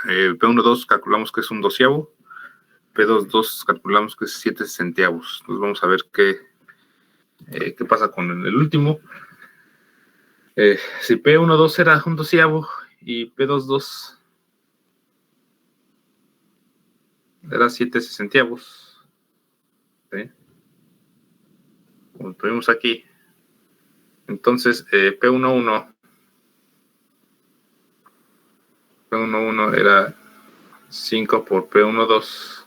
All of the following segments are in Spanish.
P1,2 calculamos que es un doceavo. P2,2 calculamos que es 7 sesentiavos. Entonces vamos a ver qué pasa con el último. Si P1,2 era un doceavo y P2,2 era 7 sesentiavos, ¿sí? Como tuvimos aquí. Entonces, P1,1 era 5 por P1,2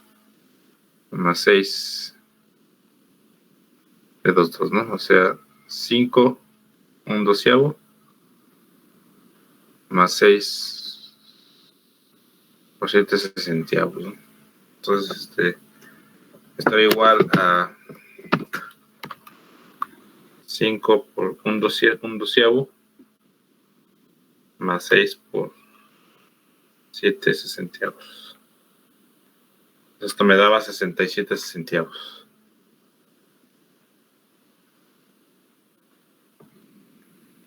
más 6 P2,2, ¿no? O sea, 5, un doceavo, más 6 por 7 sesentiavos, ¿no? Entonces, está igual a 5 por un doceavo más 6 por 7 sesentiavos. Esto me daba 67 sesentiavos.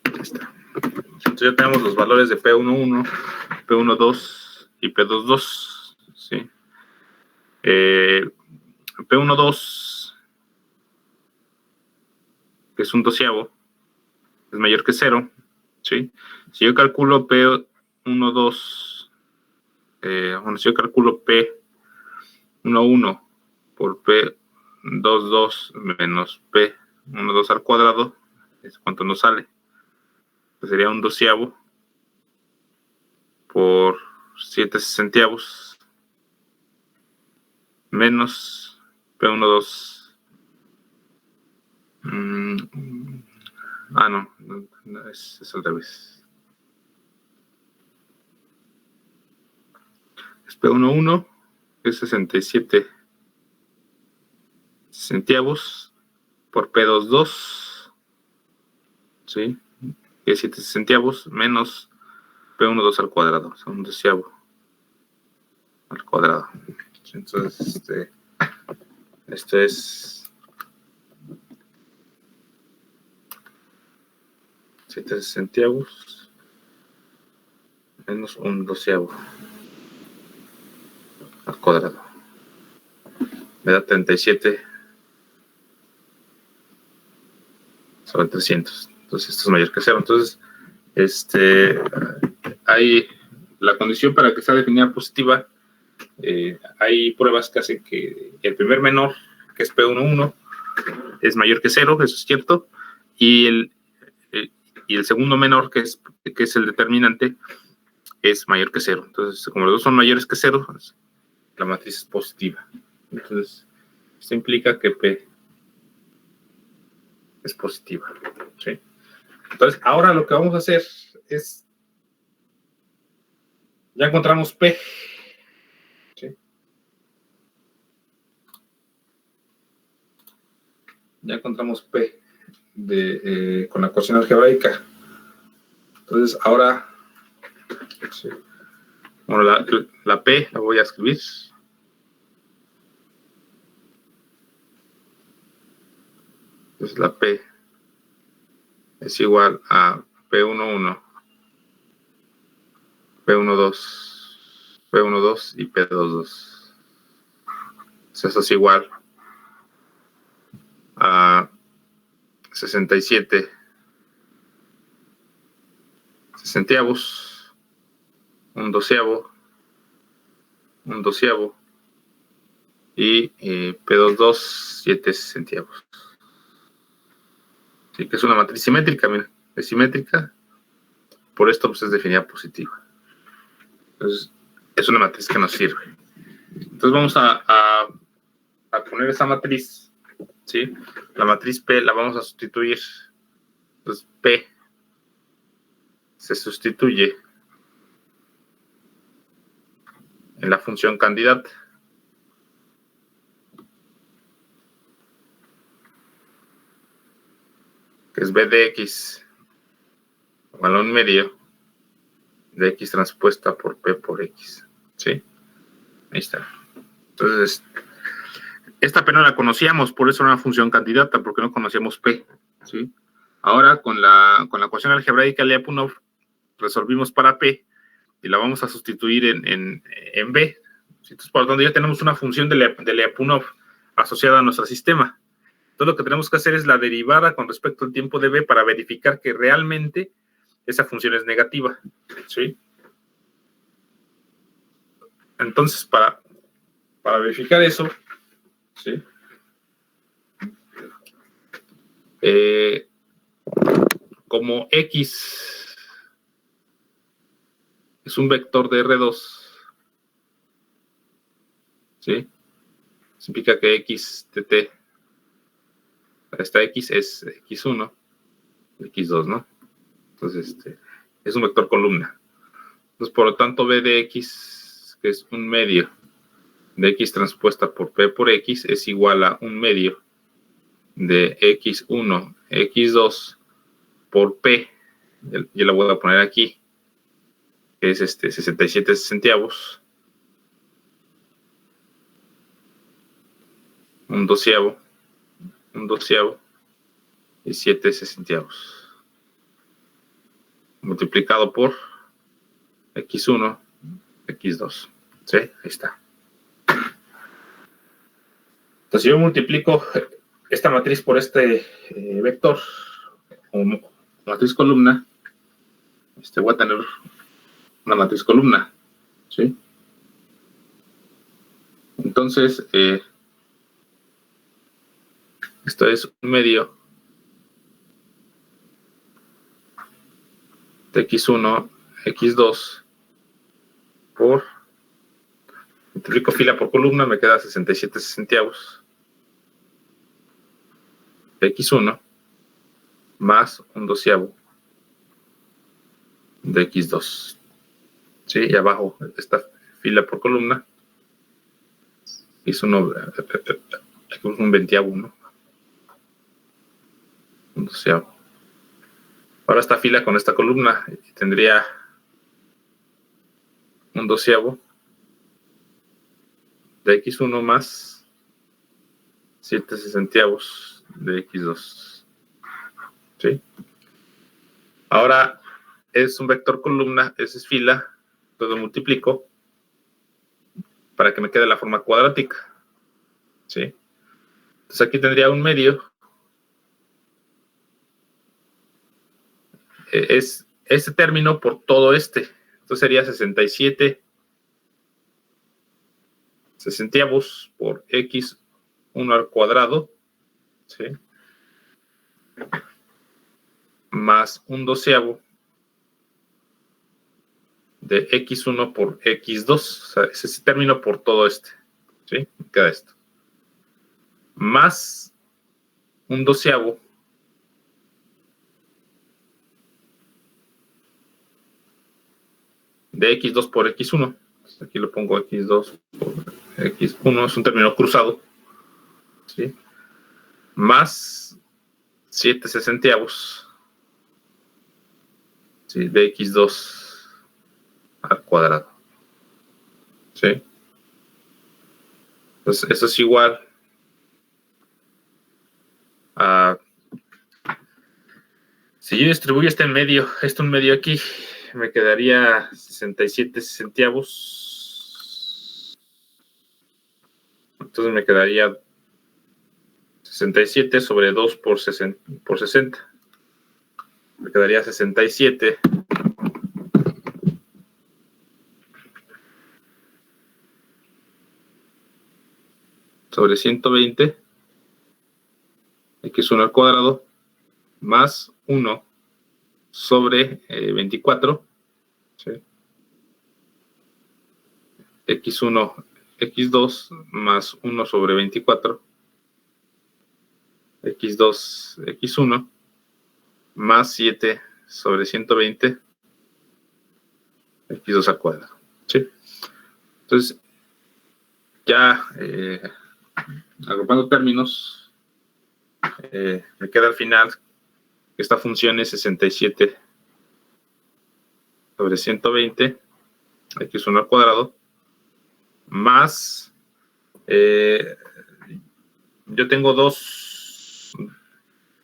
Ahí está. Entonces ya tenemos los valores de P1,1, P1,2 y P2,2. ¿Sí? P1,2, que es un doceavo, es mayor que 0. ¿Sí? Si yo calculo P1,2, si yo calculo P1,1 por P2,2 menos P1,2 al cuadrado, ¿es cuánto nos sale? Pues sería un doceavo por 7 sesentiavos menos P1,2. No, es al revés. Es P1,1, que es 67 centavos por P2,2, ¿sí? Que es 7 centavos menos P1,2 al cuadrado, o sea, un doceavo al cuadrado. Entonces, esto es 7 centavos menos un doceavo al cuadrado. Me da 37 sobre 300. Entonces, esto es mayor que 0. Entonces, hay la condición para que sea definida positiva. Hay pruebas que hacen que el primer menor, que es P1,1, es mayor que 0, eso es cierto, y el segundo menor, que es el determinante, es mayor que 0. Entonces, como los dos son mayores que 0, la matriz es positiva. Entonces, esto implica que P es positiva. ¿Sí? Entonces, ahora lo que vamos a hacer es, ya encontramos P. ¿Sí? Ya encontramos P con la ecuación algebraica. Entonces, ahora, sí, bueno, la P la voy a escribir. Entonces, la P es igual a P1,1, P1,2, P1,2 y P2,2. Eso es igual a 67 centavos, un doceavo y P2,2, 7 centavos. Sí, que es una matriz simétrica, miren, es simétrica, por esto pues es definida positiva. Entonces, es una matriz que nos sirve. Entonces vamos a poner esa matriz, ¿sí? La matriz P la vamos a sustituir. Entonces P se sustituye en la función candidata. Que es B de X igual a un medio de X transpuesta por P por X. ¿Sí? Ahí está. Entonces, esta P no la conocíamos, por eso era una función candidata, porque no conocíamos P. ¿Sí? Ahora, con la ecuación algebraica Lyapunov, resolvimos para P y la vamos a sustituir en B. Entonces, por lo tanto, ya tenemos una función de Lyapunov asociada a nuestro sistema. Entonces, lo que tenemos que hacer es la derivada con respecto al tiempo de B para verificar que realmente esa función es negativa, ¿sí? Entonces, para verificar eso, ¿sí? Como X es un vector de R2, ¿sí? Significa que X de T, esta X es X1, X2, ¿no? Entonces, es un vector columna. Entonces, por lo tanto, B de X, que es un medio de X transpuesta por P por X, es igual a un medio de X1, X2 por P. Yo la voy a poner aquí, que es 67 sesentiavos. Un doceavo y 7 sesentiavos. Multiplicado por X1, X2. ¿Sí? Ahí está. Entonces, si yo multiplico esta matriz por este vector, o matriz columna, voy a tener una matriz columna. ¿Sí? Entonces, esto es un medio de X1, X2 por, multiplico fila por columna, me queda 67 sesentiavos de X1 más un doceavo de X2. ¿Sí? Y abajo esta fila por columna X1, un veinteavo, ¿no? Un doceavo. Ahora esta fila con esta columna tendría un doceavo de X1 más 7 sesentiavos de X2. ¿Sí? Ahora es un vector columna, esa es fila, entonces lo multiplico para que me quede la forma cuadrática. ¿Sí? Entonces aquí tendría un medio. Es este término por todo este. Entonces sería 67 sesentiavos por X1 al cuadrado, ¿sí? Más un doceavo de X1 por X2. O sea, es ese término por todo este. ¿Sí? Queda esto. Más un doceavo de X2 por X1. Aquí lo pongo X2 por X1. Es un término cruzado. ¿Sí? Más 7 sesentiavos, ¿sí? De X2 al cuadrado. ¿Sí? Entonces, eso es igual a... Si yo distribuyo un medio aquí, me quedaría 67 sesentiavos. Entonces me quedaría 67 sobre 2 por 60. Me quedaría 67 sobre 120 X1 al cuadrado más 1 sobre 24, ¿sí? X1, X2 más 1 sobre 24, X2, X1 más 7 sobre 120, X2 al cuadrado. ¿Sí? Entonces, ya agrupando términos, me queda al final que esta función es 67 sobre 120, X1 al cuadrado, más, yo tengo dos,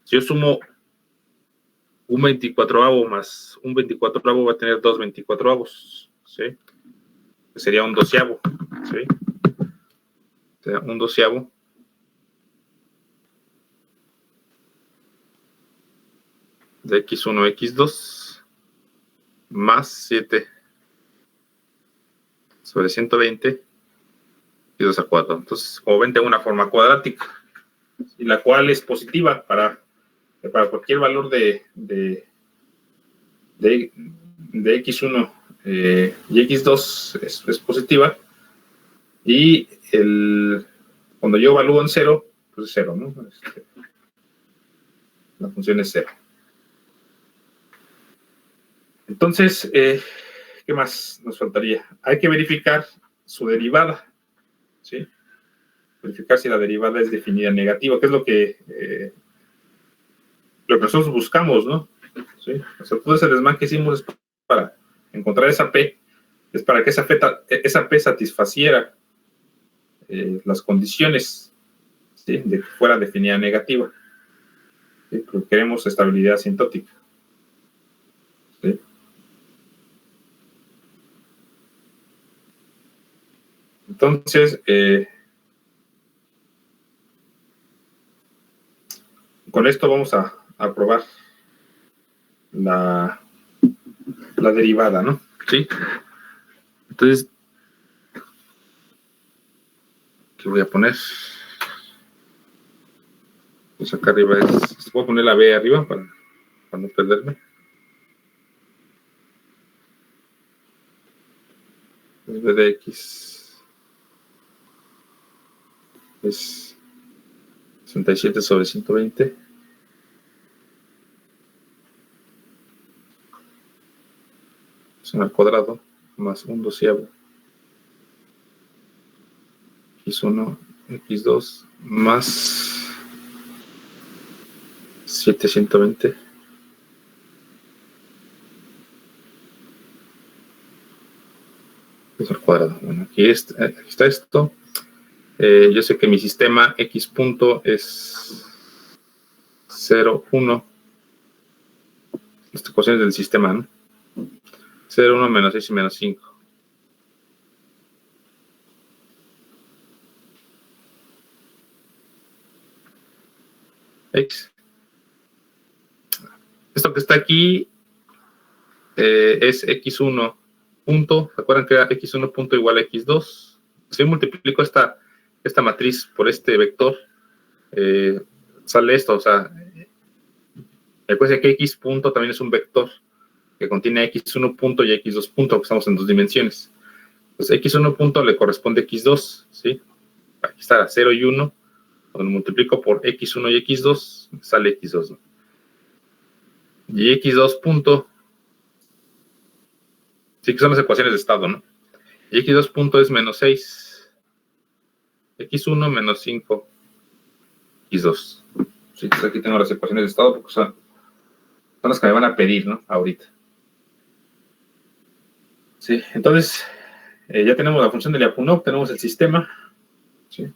si yo sumo un 24avo más un 24avo, va a tener dos 24avos, ¿sí? Que sería un doceavo, ¿sí? Sería un doceavo de x1, x2 más 7 sobre 120 y 2 al cuadrado. Entonces, como ven, tengo una forma cuadrática, y la cual es positiva para cualquier valor de x1 y x2 es positiva, y cuando yo evalúo en 0, pues es 0, ¿no? La función es 0. Entonces, ¿qué más nos faltaría? Hay que verificar su derivada, ¿sí? Verificar si la derivada es definida negativa, que es lo que nosotros buscamos, ¿no? ¿Sí? O sea, todo ese desmán que hicimos es para encontrar esa P, es para que esa P satisfaciera las condiciones, ¿sí? De que fuera definida negativa, ¿sí? Porque queremos estabilidad asintótica, ¿sí? Entonces, con esto vamos a probar la derivada, ¿no? Sí. Entonces, ¿qué voy a poner? Pues acá arriba voy a poner la B arriba para no perderme. Es B de X es 67 sobre 120. Es al cuadrado más un doceavo. X1, X2 más 720. Es al cuadrado. Bueno, aquí está esto. Yo sé que mi sistema X punto es 0, 1. Esta ecuación es del sistema, ¿no? 0, 1, menos 6 y menos 5. X. Esto que está aquí es x1 punto. ¿Recuerdan que era x1 punto igual a x2? Si yo multiplico esta matriz por este vector, sale esto. O sea, recuerden que x punto también es un vector que contiene x1 punto y x2 punto, porque estamos en dos dimensiones. Entonces, x1 punto le corresponde x2, ¿sí? Aquí está 0 y 1. Cuando multiplico por x1 y x2, sale x2, ¿no? Y x2 punto, sí que son las ecuaciones de estado, ¿no? Y x2 punto es menos 6, x1 menos 5, x2. Sí, pues aquí tengo las ecuaciones de estado porque son las que me van a pedir, ¿no? Ahorita. Sí, entonces ya tenemos la función de Lyapunov, tenemos el sistema. ¿Sí?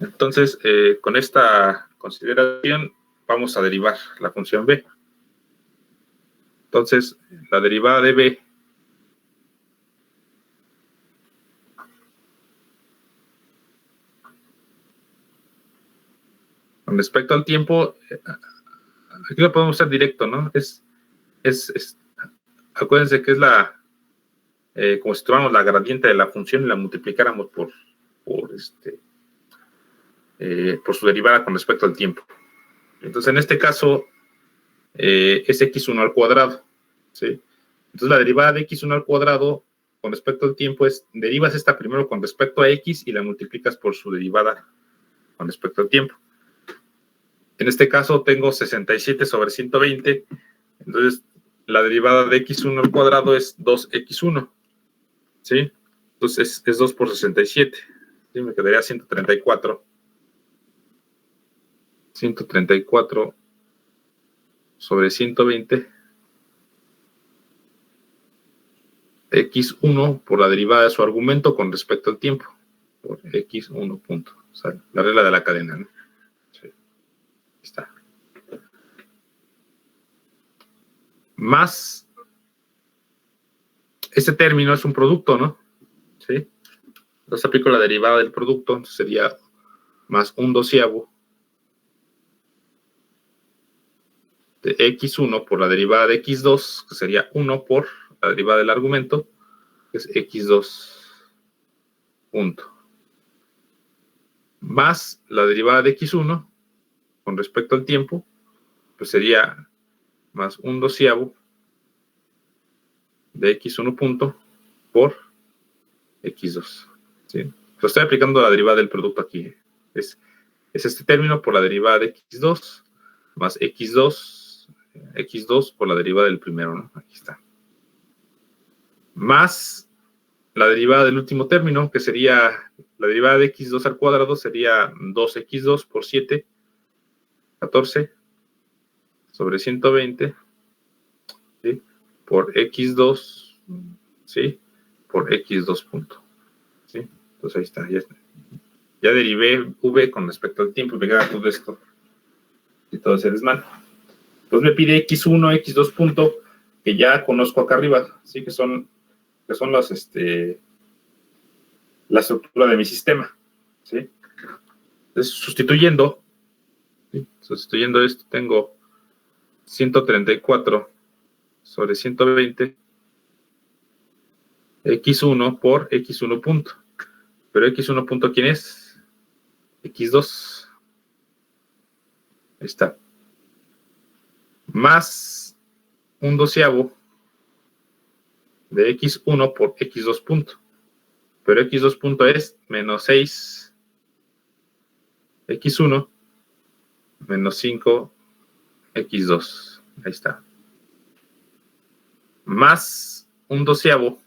Entonces, con esta consideración, vamos a derivar la función b. Entonces, la derivada de b con respecto al tiempo, aquí lo podemos hacer directo, ¿no? Acuérdense que es como si tomáramos la gradiente de la función y la multiplicáramos por su derivada con respecto al tiempo. Entonces, en este caso, es x1 al cuadrado, ¿sí? Entonces, la derivada de x1 al cuadrado con respecto al tiempo derivas esta primero con respecto a x y la multiplicas por su derivada con respecto al tiempo. En este caso, tengo 67 sobre 120. Entonces, la derivada de x1 al cuadrado es 2x1, ¿sí? Entonces, es 2 por 67. ¿Sí? Me quedaría 134. 134 sobre 120 x1 por la derivada de su argumento con respecto al tiempo, por x1 punto. O sea, la regla de la cadena, ¿no? Sí. Ahí está. Más Este término es un producto, ¿no? ¿Sí? Entonces aplico la derivada del producto, entonces sería más 1/12 de x1 por la derivada de x2, que sería 1 por la derivada del argumento, que es x2 punto. Más la derivada de x1 con respecto al tiempo, pues sería más 1/12 de x1 punto por x2. ¿Sí? Lo estoy aplicando la derivada del producto aquí. Es este término por la derivada de x2 más x2 por la derivada del primero, ¿no? Aquí está. Más la derivada del último término, que sería la derivada de x2 al cuadrado, sería 2x2 por 7, 14, sobre 120, ¿sí? Por x2, ¿sí? Por x2 punto, ¿sí? Entonces ahí está, ya derivé v con respecto al tiempo, me queda todo esto y todo ese desmán. Entonces me pide x1, x2 punto, que ya conozco acá arriba, ¿sí? Que son las, la estructura de mi sistema, ¿sí? Entonces, sustituyendo esto, tengo 134 sobre 120 x1 por x1 punto. Pero x1 punto, ¿quién es? x2. Ahí está. Más 1/12 de x1 por x2 punto. Pero x2 punto es menos 6 x1 menos 5 x2. Ahí está. Más 1/12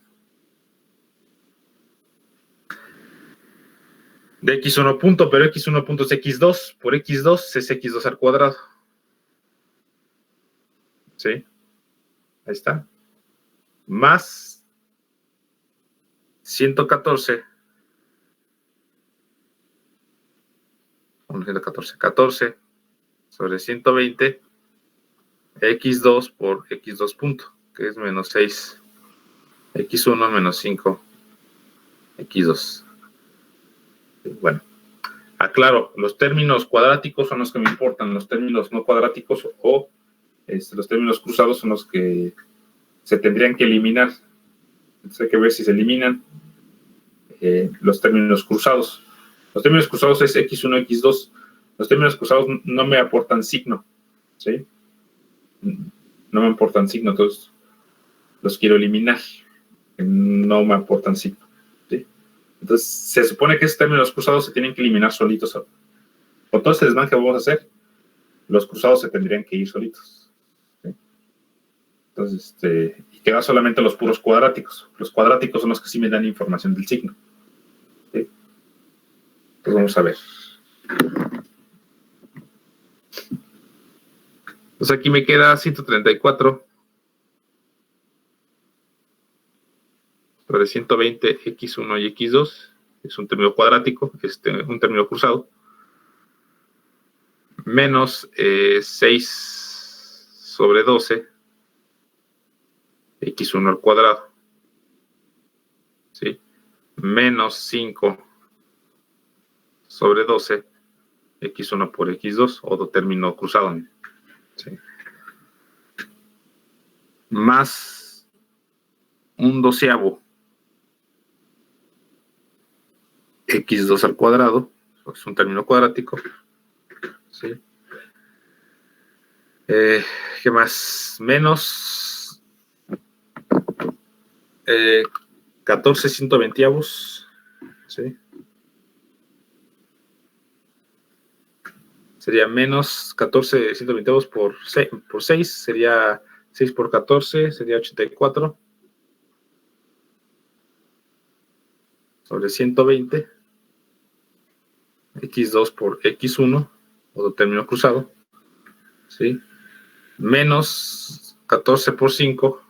de x1 punto, pero x1 punto es x2, por x2 es x2 al cuadrado. ¿Sí? Ahí está. Más 114. 14 sobre 120 x2 por x2 punto, que es menos 6 x1 menos 5 x2. Bueno, aclaro, los términos cuadráticos son los que me importan, los términos no cuadráticos o los términos cruzados son los que se tendrían que eliminar. Entonces hay que ver si se eliminan los términos cruzados. Los términos cruzados es x1, x2. Los términos cruzados no me aportan signo, ¿sí? No me aportan signo, entonces los quiero eliminar. No me aportan signo, ¿sí? Entonces se supone que esos términos cruzados se tienen que eliminar solitos. Con todo este desmán que vamos a hacer, los cruzados se tendrían que ir solitos, ¿sí? Entonces, y quedan solamente los puros cuadráticos. Los cuadráticos son los que sí me dan información del signo, ¿sí? Entonces vamos a ver. Entonces aquí me queda 134 sobre 120 x1 y x2. Es un término cuadrático, un término cruzado. Menos 6 sobre 12 x1 al cuadrado, ¿sí? Menos 5 sobre 12 x1 por x2, otro término cruzado, ¿sí? Más 1/12 x2 al cuadrado, es un término cuadrático, ¿sí? ¿Qué más? Menos 14 120avos, ¿sí? Sería menos 14 120avos por 6, sería 6 por 14, sería 84 sobre 120 x2 por x1, otro término cruzado, ¿sí? Menos 14 por 5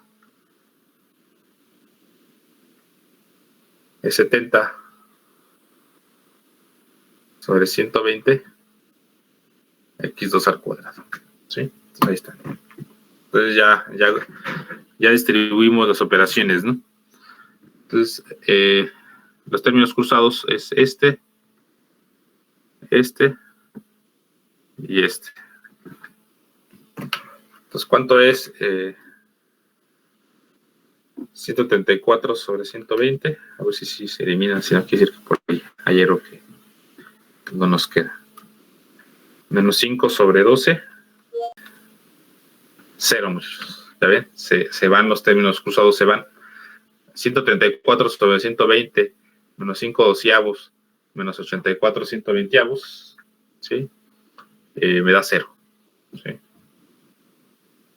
es 70 sobre 120 x2 al cuadrado, ¿sí? Entonces ahí está. Entonces ya distribuimos las operaciones, ¿no? Entonces, los términos cruzados es este y este. Entonces, ¿cuánto es 134 sobre 120? A ver si se eliminan, si no quiere decir que por ahí hay error que no nos queda. Menos 5 sobre 12. 0, muchachos. ¿Ya ven? Se van los términos cruzados, se van. 134 sobre 120, menos 5 doceavos, menos 84 120avos, ¿sí? Me da 0. ¿Sí?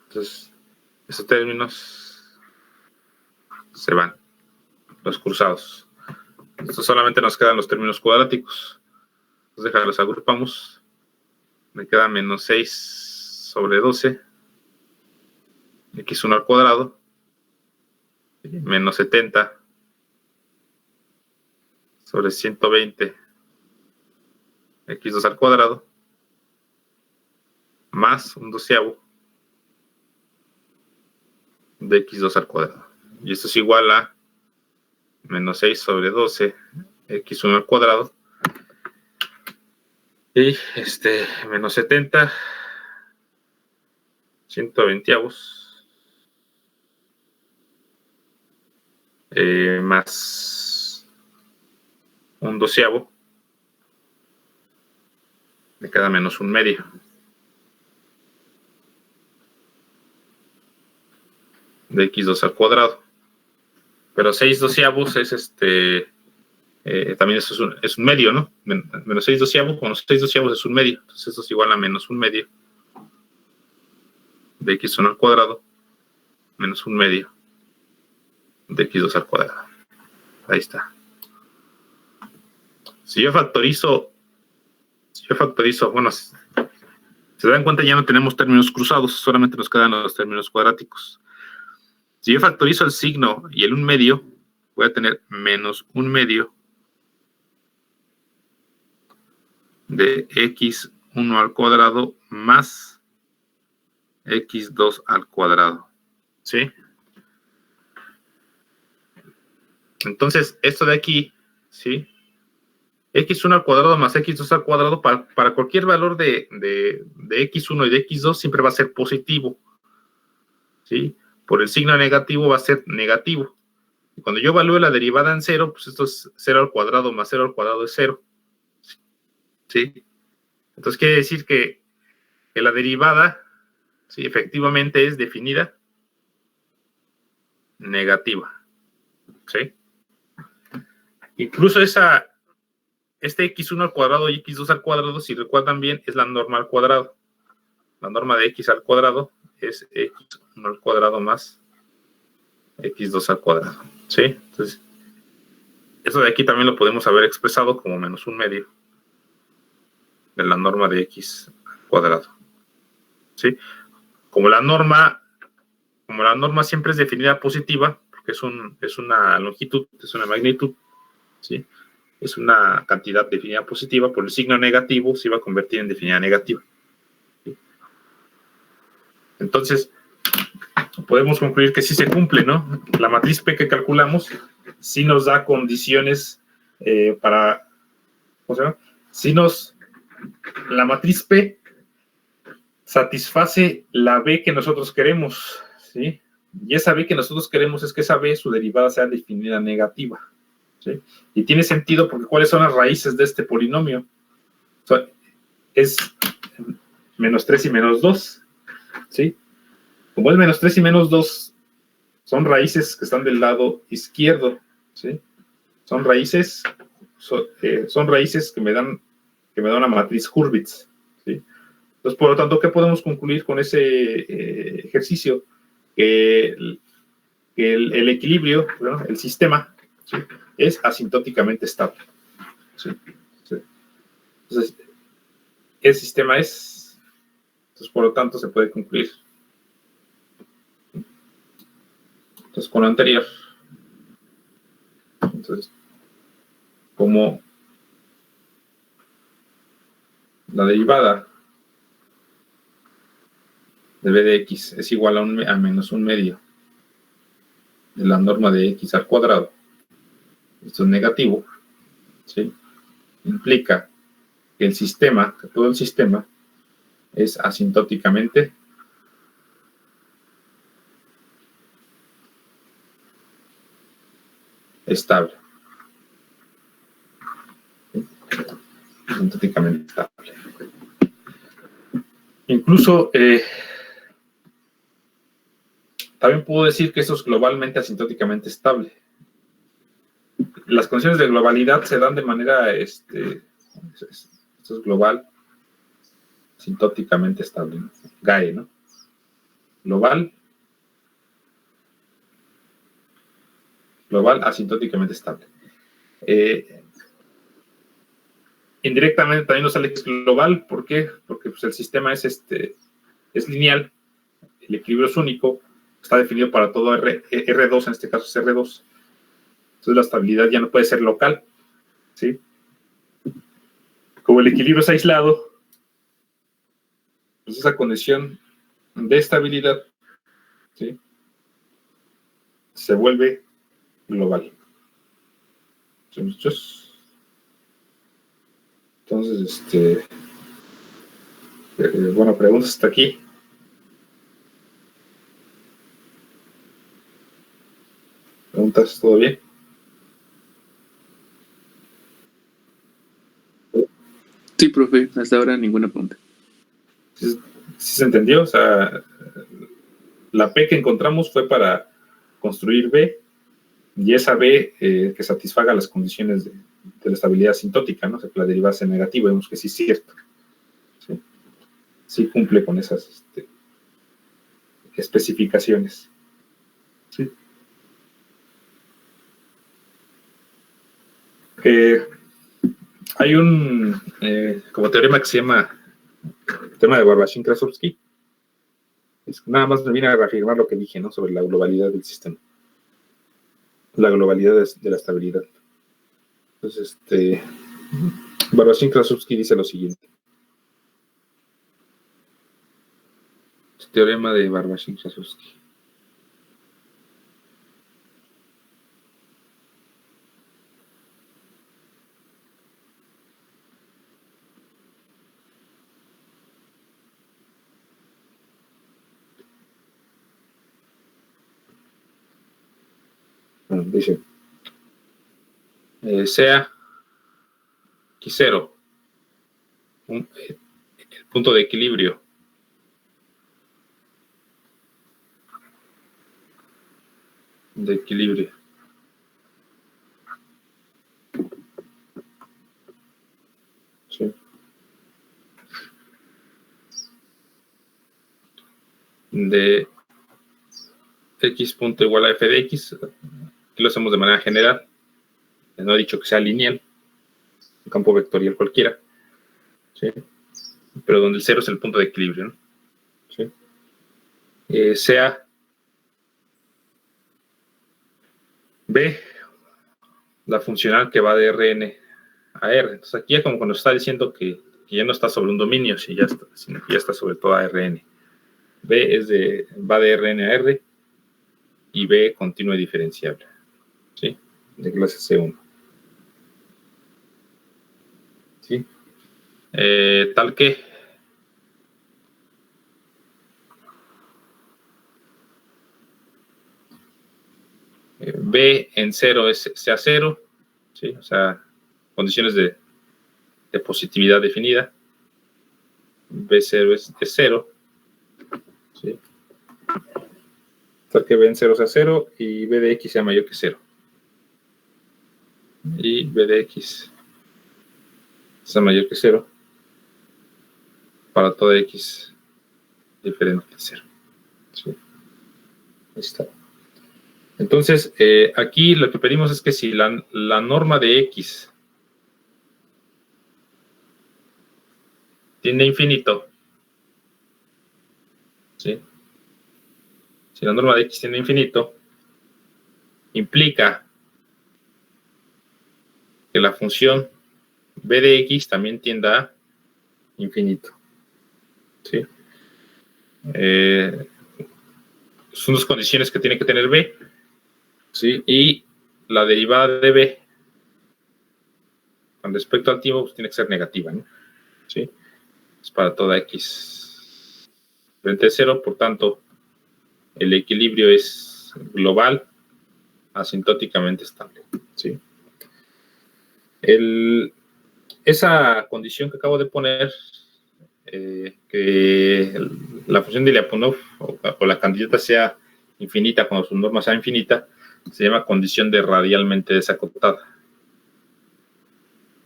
Entonces, esos términos se van, los cruzados. Entonces solamente nos quedan los términos cuadráticos. Entonces, los agrupamos. Me queda menos 6 sobre 12, x1 al cuadrado, menos 70 sobre 120, x2 al cuadrado, más un doceavo de x2 al cuadrado. Y esto es igual a menos 6 sobre 12, x1 al cuadrado, y menos 70, 120avos, más un doceavo, me queda menos un medio. De x2 al cuadrado. Pero 6 doceavos es también eso es un medio, ¿no? Menos 6 doceavos, bueno, 6 doceavos es un medio. Entonces eso es igual a menos un medio de x1 al cuadrado menos un medio de x2 al cuadrado. Ahí está. Si yo factorizo, bueno, si se dan cuenta ya no tenemos términos cruzados, solamente nos quedan los términos cuadráticos. Si yo factorizo el signo y el 1 medio, voy a tener menos 1 medio de x1 al cuadrado más x2 al cuadrado. ¿Sí? Entonces, esto de aquí, ¿sí? x1 al cuadrado más x2 al cuadrado, para cualquier valor de x1 y de x2 siempre va a ser positivo. ¿Sí? Por el signo negativo va a ser negativo. Y cuando yo evalúe la derivada en 0, pues esto es 0 al cuadrado más 0 al cuadrado es 0. ¿Sí? Entonces quiere decir que la derivada, sí, efectivamente es definida negativa. ¿Sí? Incluso este x1 al cuadrado y x2 al cuadrado, si recuerdan bien, es la norma al cuadrado. La norma de x al cuadrado es x1 al cuadrado más x2 al cuadrado. ¿Sí? Entonces, eso de aquí también lo podemos haber expresado como menos un medio de la norma de x al cuadrado. ¿Sí? Como la norma siempre es definida positiva, porque es una longitud, es una magnitud, ¿sí? Es una cantidad definida positiva, por el signo negativo se iba a convertir en definida negativa. ¿Sí? Entonces, podemos concluir que sí se cumple, ¿no? La matriz P que calculamos sí nos da condiciones para, ¿cómo se llama? La matriz P satisface la B que nosotros queremos, ¿sí? Y esa B que nosotros queremos es que esa B, su derivada sea definida negativa, ¿sí? Y tiene sentido porque ¿cuáles son las raíces de este polinomio? O sea, es menos 3 y menos 2, ¿sí? Como es menos 3 y menos 2, son raíces que están del lado izquierdo, ¿sí? Son raíces que me dan una matriz Hurwitz, ¿sí? Entonces, por lo tanto, ¿qué podemos concluir con ese ejercicio? Que el equilibrio, ¿no? El sistema, ¿sí? Es asintóticamente estable, ¿sí? ¿Sí? Entonces, el sistema es, entonces, por lo tanto, se puede concluir. Entonces, con lo anterior, entonces, como la derivada de b de x es igual a menos un medio de la norma de x al cuadrado, esto es negativo, ¿sí? Implica que el sistema, que todo el sistema es asintóticamente estable. ¿Sí? Asintóticamente estable. Incluso también puedo decir que eso es globalmente asintóticamente estable. Las condiciones de globalidad se dan de manera, esto es global, asintóticamente estable, ¿no? GAE, ¿no? Global asintóticamente estable. Indirectamente también nos sale que es global. ¿Por qué? Porque pues, el sistema es lineal, el equilibrio es único, está definido para todo R2, en este caso es R2. Entonces la estabilidad ya no puede ser local, ¿sí? Como el equilibrio es aislado, pues esa condición de estabilidad, ¿sí?, se vuelve global. ¿Sí, muchachos? Entonces, bueno, preguntas hasta aquí. ¿Preguntas? ¿Todo bien? Sí, profe, hasta ahora ninguna pregunta. ¿Sí se entendió? O sea, la P que encontramos fue para construir B, y esa B que satisfaga las condiciones de la estabilidad asintótica, ¿no? O sea, que la derivada sea negativa, vemos que sí es cierto. Sí, sí cumple con esas especificaciones. Sí. Hay un como teorema que se llama el tema de Barbachin-Krasovsky. Nada más me viene a reafirmar lo que dije, ¿no?, sobre la globalidad del sistema, la globalidad de la estabilidad. Entonces, Barbachin-Krasovsky dice lo siguiente. Teorema de Barbachin-Krasovsky. Bueno, dice, sea X0 el punto de equilibrio ¿sí?, de X punto igual a f de X. Aquí lo hacemos de manera general, no he dicho que sea lineal, un campo vectorial cualquiera, ¿sí?, pero donde el 0 es el punto de equilibrio, ¿no? ¿Sí? Sea B la funcional que va de Rn a R. Entonces aquí ya como cuando está diciendo que ya no está sobre un dominio, sino que ya está sobre toda Rn. B va de Rn a R, y B continua y diferenciable, ¿sí?, de clase C1. ¿Sí? Tal que B en 0 sea 0, ¿sí?, o sea, condiciones de positividad definida. B0 es 0, ¿sí?, tal que B en 0 sea 0 y B de X sea mayor que 0. Y B de X sea mayor que 0 para toda X diferente de 0. ¿Sí? Ahí está. Entonces, aquí lo que pedimos es que si la norma de X tiende a infinito, ¿sí?, si la norma de X tiende a infinito, implica que la función B de X también tienda a infinito. ¿Sí? Son dos condiciones que tiene que tener B, ¿sí?, y la derivada de B con respecto al tiempo, pues tiene que ser negativa, ¿no? ¿Sí? Es para toda x frente a 0, por tanto, el equilibrio es global, asintóticamente estable, ¿sí? Esa condición que acabo de poner, que la función de Lyapunov o la candidata sea infinita cuando su norma sea infinita, se llama condición de radialmente desacotada.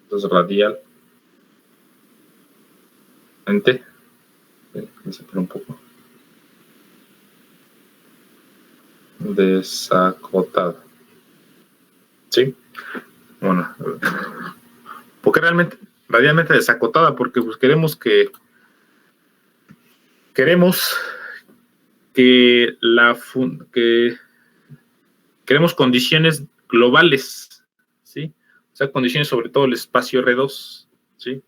Entonces, radialmente, un poco, desacotada. ¿Sí? Bueno, porque realmente, radialmente desacotada, porque pues queremos que queremos condiciones globales, ¿sí? O sea, condiciones sobre todo el espacio R2, ¿sí?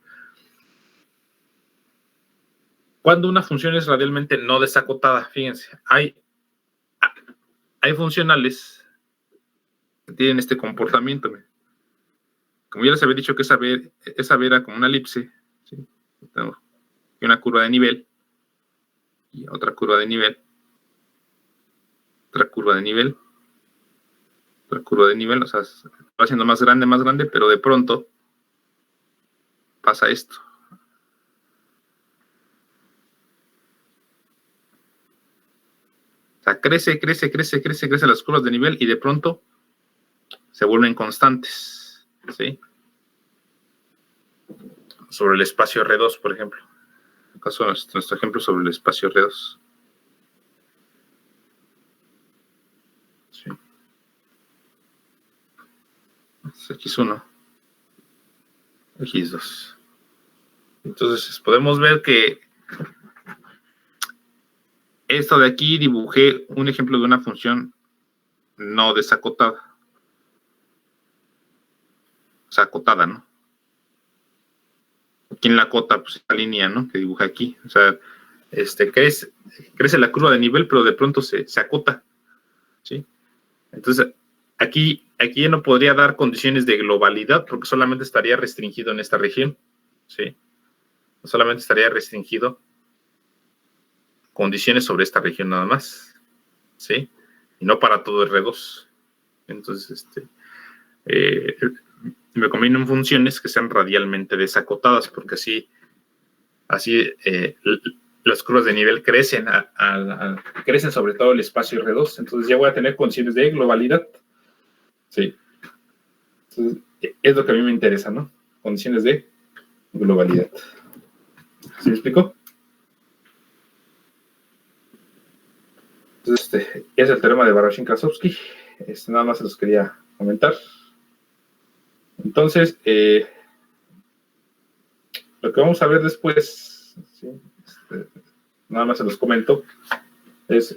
Cuando una función es radialmente no desacotada, fíjense, hay funcionales que tienen este comportamiento. Como ya les había dicho que esa vera como una elipse, ¿sí? Tenemos una curva de nivel y otra curva de nivel, otra curva de nivel, otra curva de nivel, o sea, va siendo más grande, pero de pronto pasa esto. O sea, crece las curvas de nivel y de pronto se vuelven constantes, ¿sí? Sobre el espacio R2, por ejemplo. En caso de nuestro ejemplo sobre el espacio R2. Sí. X1, X2. Entonces podemos ver que esto de aquí dibujé un ejemplo de una función no desacotada. O sea, acotada, ¿no? Aquí en la cota, pues esta línea, ¿no? Que dibujé aquí. O sea, crece la curva de nivel, pero de pronto se acota, ¿sí? Entonces, aquí ya no podría dar condiciones de globalidad, porque solamente estaría restringido en esta región, ¿sí? Solamente estaría restringido condiciones sobre esta región nada más, ¿sí? Y no para todo R2. Entonces, me combinan funciones que sean radialmente desacotadas, porque así las curvas de nivel crecen, crecen sobre todo el espacio R2, entonces ya voy a tener condiciones de globalidad. Sí. Entonces, es lo que a mí me interesa, ¿no? Condiciones de globalidad. ¿Sí me explico? Entonces, es el teorema de Barashik-Krasovsky. Nada más se los quería comentar. Entonces, lo que vamos a ver después, ¿sí? Nada más se los comento, es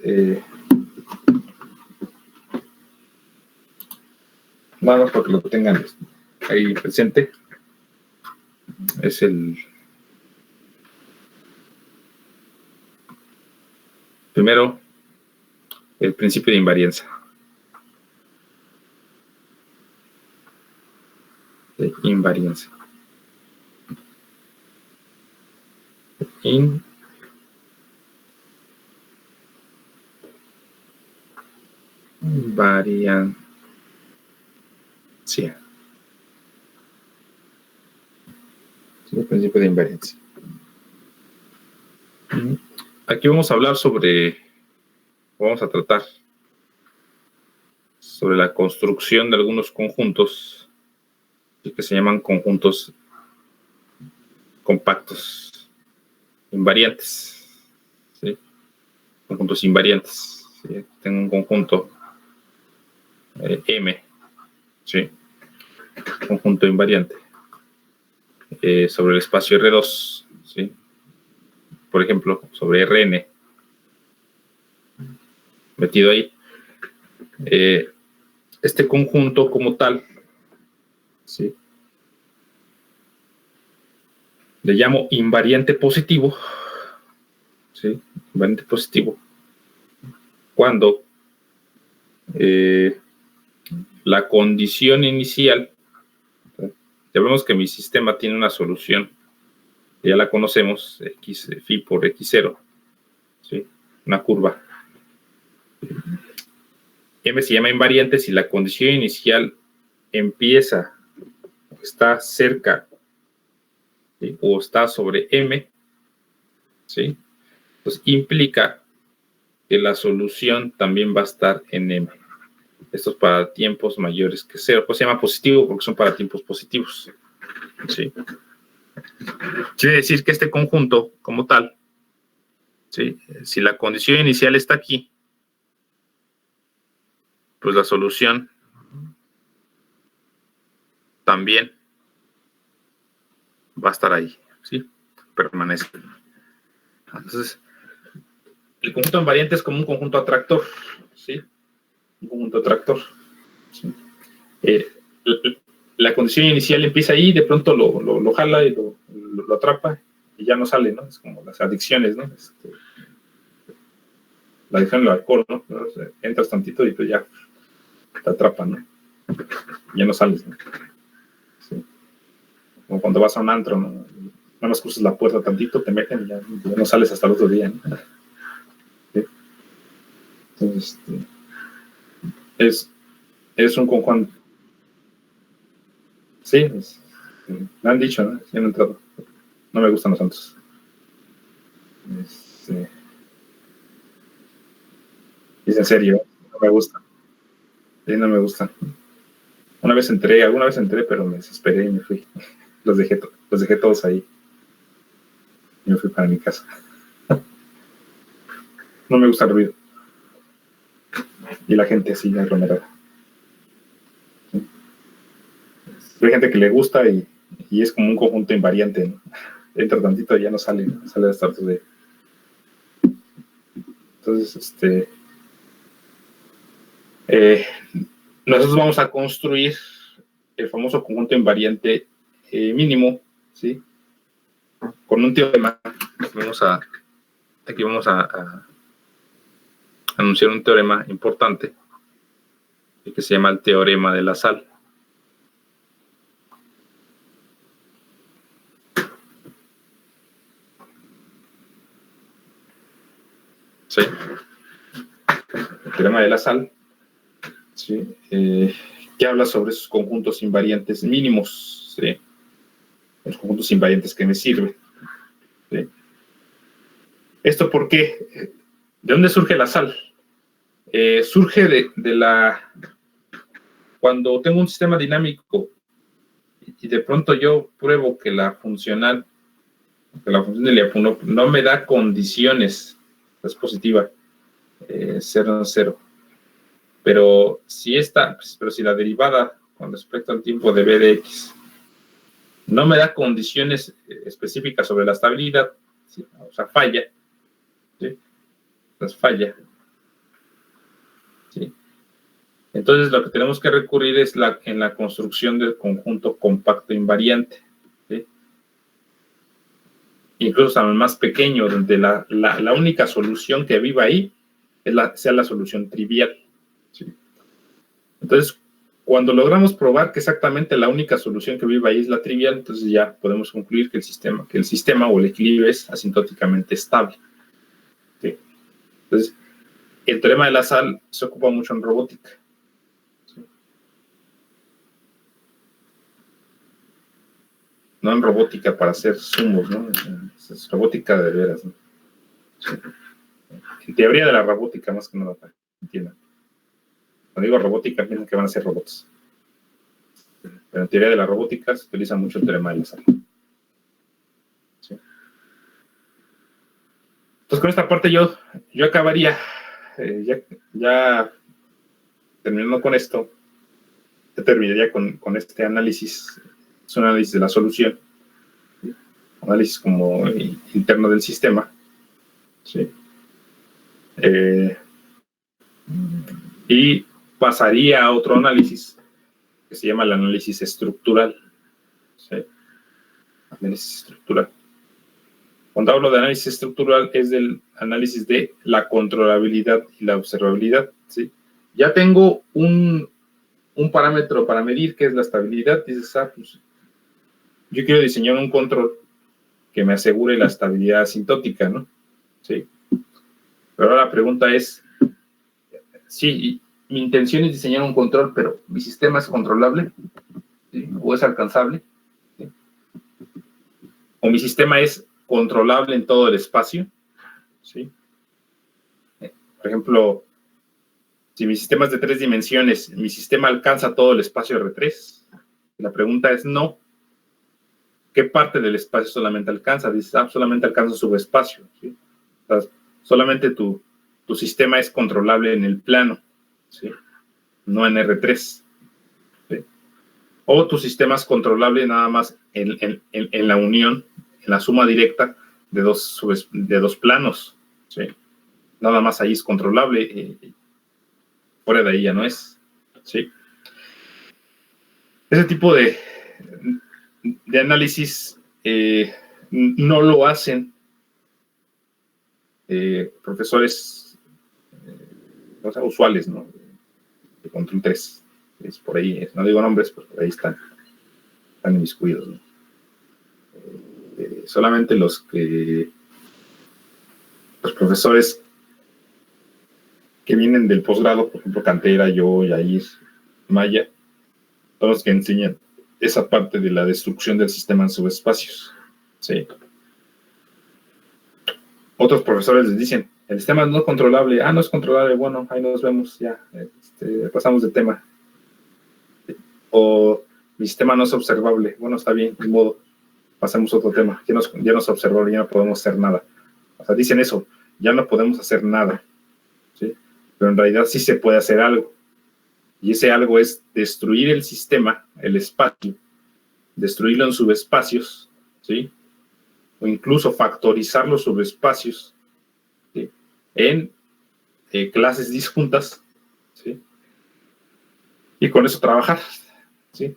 nada más para que lo tengan ahí presente, es primero el principio de invarianza. De invarianza. Invariancia. Sí, el principio de invarianza. Aquí vamos a tratar sobre la construcción de algunos conjuntos que se llaman conjuntos compactos invariantes, ¿sí? Conjuntos invariantes, ¿sí? Tengo un conjunto M, ¿sí? Conjunto invariante sobre el espacio R2, ¿sí? Por ejemplo, sobre Rn metido ahí. Este conjunto como tal, ¿sí? Le llamo invariante positivo, ¿sí? Invariante positivo cuando la condición inicial Ya vemos que mi sistema tiene una solución, ya la conocemos, x phi por x0, ¿sí? Una curva. M se llama invariante si la condición inicial empieza, está cerca, ¿sí? O está sobre M, ¿sí? Pues implica que la solución también va a estar en M. Esto es para tiempos mayores que 0. Pues se llama positivo porque son para tiempos positivos, ¿sí? Quiere decir que este conjunto, como tal, ¿sí? Si la condición inicial está aquí, pues la solución también va a estar ahí, ¿sí? Permanece. Entonces, el conjunto invariante es como un conjunto atractor, ¿sí? Un conjunto atractor, ¿sí? La condición inicial empieza ahí, de pronto lo jala y lo atrapa y ya no sale, ¿no? Es como las adicciones, ¿no? La adicción al alcohol, ¿no? Entras tantito y pues ya te atrapan, ¿no? Ya no sales, ¿no? Sí. Como cuando vas a un antro, ¿no? Nada más cruzas la puerta tantito, te meten y ya no sales hasta el otro día, ¿no? ¿Sí? Entonces, es un conjunto. Sí, me han dicho, ¿no? Sí, han entrado. No me gustan los antros. Es en serio, no me gusta. Sí, no me gusta. Alguna vez entré, pero me desesperé y me fui. Los dejé todos ahí. Y me fui para mi casa. No me gusta el ruido. Y la gente así aglomerada. ¿Sí? Hay gente que le gusta y es como un conjunto invariante, ¿no? Entra tantito y ya no sale, ¿no? Sale hasta otro día. Entonces, nosotros vamos a construir el famoso conjunto invariante mínimo, ¿sí? Con un teorema. Aquí vamos a anunciar un teorema importante que se llama el teorema de la sal. ¿Sí? El teorema de la sal, ¿sí? Que habla sobre esos conjuntos invariantes mínimos, ¿sí? Los conjuntos invariantes que me sirven, ¿sí? ¿Esto por qué? ¿De dónde surge la sal? Surge de la... Cuando tengo un sistema dinámico y de pronto yo pruebo que la función de Lyapunov no me da condiciones, es positiva, 0, 0. Pero si la derivada con respecto al tiempo de b de x no me da condiciones específicas sobre la estabilidad, ¿sí? O sea, falla, ¿sí? Entonces falla, ¿sí? Entonces lo que tenemos que recurrir es en la construcción del conjunto compacto invariante, ¿sí? Incluso al más pequeño, donde la única solución que viva ahí sea la solución trivial, ¿sí? Entonces, cuando logramos probar que exactamente la única solución que viva ahí es la trivial, entonces ya podemos concluir que el sistema o el equilibrio es asintóticamente estable, ¿sí? Entonces, el teorema de la sal se ocupa mucho en robótica, ¿sí? No en robótica para hacer zumos, ¿no? Es robótica de veras, ¿no? Sí. En teoría de la robótica, más que nada, para que entiendan. Cuando digo robótica, piensan que van a ser robots. Pero en teoría de la robótica se utiliza mucho el teorema de la sal. ¿Sí? Entonces, con esta parte yo acabaría, ya terminando con esto, ya terminaría con este análisis. Es un análisis de la solución, ¿sí? Análisis como interno del sistema, ¿sí? Y pasaría a otro análisis que se llama el análisis estructural, ¿sí? Análisis estructural. Cuando hablo de análisis estructural es del análisis de la controlabilidad y la observabilidad, ¿sí? Ya tengo un parámetro para medir que es la estabilidad, dices, pues yo quiero diseñar un control que me asegure la estabilidad asintótica, ¿no? Sí. Pero ahora la pregunta es, sí, mi intención es diseñar un control, pero ¿mi sistema es controlable? ¿Sí? ¿O es alcanzable? ¿Sí? ¿O mi sistema es controlable en todo el espacio? ¿Sí? Por ejemplo, si mi sistema es de 3 dimensiones, ¿mi sistema alcanza todo el espacio R3? La pregunta es no. ¿Qué parte del espacio solamente alcanza? Dices, solamente alcanza su subespacio. ¿Sí? O sea, solamente tu sistema es controlable en el plano, ¿sí? No en R3. ¿Sí? O tu sistema es controlable nada más en la unión, en la suma directa de dos planos. ¿Sí? Nada más ahí es controlable. Fuera de ahí ya no es. ¿Sí? Ese tipo de análisis no lo hacen profesores usuales, ¿no? De Control 3. Es por ahí, no digo nombres, pues por ahí están inmiscuidos, ¿no? Solamente los profesores que vienen del posgrado, por ejemplo, Cantera, yo, Yair, Maya, son los que enseñan esa parte de la destrucción del sistema en subespacios. ¿Sí? Otros profesores les dicen, el sistema no es controlable. No es controlable, bueno, ahí nos vemos, ya, pasamos de tema. O mi sistema no es observable, bueno, está bien, de modo, pasemos a otro tema, ya no es observable, ya no podemos hacer nada. O sea, dicen eso, ya no podemos hacer nada, ¿sí? Pero en realidad sí se puede hacer algo. Y ese algo es destruir el sistema, el espacio, destruirlo en subespacios, ¿sí? O incluso factorizar los subespacios, ¿sí? En clases disjuntas, ¿sí? Y con eso trabajar, ¿sí?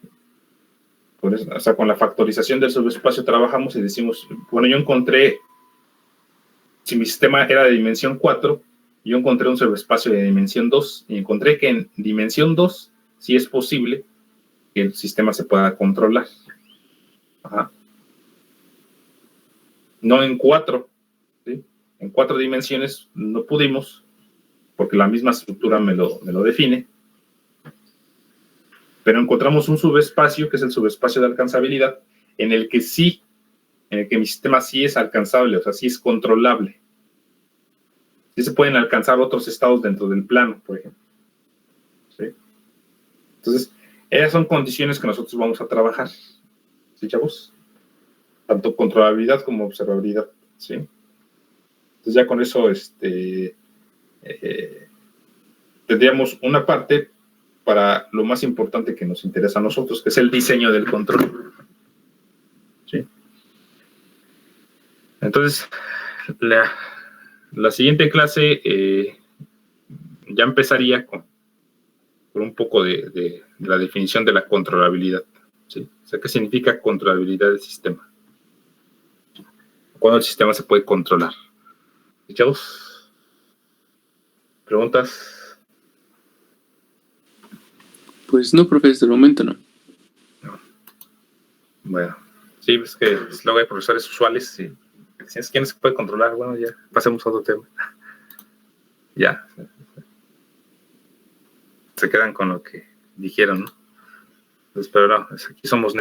Por eso, o sea, con la factorización del subespacio trabajamos y decimos, bueno, yo encontré, si mi sistema era de dimensión 4, yo encontré un subespacio de dimensión 2 y encontré que en dimensión 2 sí es posible que el sistema se pueda controlar. Ajá. No en 4, ¿sí? En 4 dimensiones no pudimos, porque la misma estructura me lo define, pero encontramos un subespacio, que es el subespacio de alcanzabilidad, en el que mi sistema sí es alcanzable, o sea, sí es controlable. Sí se pueden alcanzar otros estados dentro del plano, por ejemplo. ¿Sí? Entonces, esas son condiciones que nosotros vamos a trabajar. ¿Sí, chavos? Tanto controlabilidad como observabilidad. ¿Sí? Entonces, ya con eso tendríamos una parte para lo más importante que nos interesa a nosotros, que es el diseño del control. ¿Sí? Entonces, la siguiente clase ya empezaría con un poco de la definición de la controlabilidad. ¿Sí? O sea, ¿qué significa controlabilidad del sistema? ¿Cuándo el sistema se puede controlar? ¿Sí, chavos? ¿Preguntas? Pues no, profe, hasta el momento no. Bueno, sí, es que luego hay profesores usuales, sí. ¿Quién se puede controlar? Bueno, ya pasemos a otro tema. Ya. Se quedan con lo que dijeron, ¿no? Entonces, pero no, aquí somos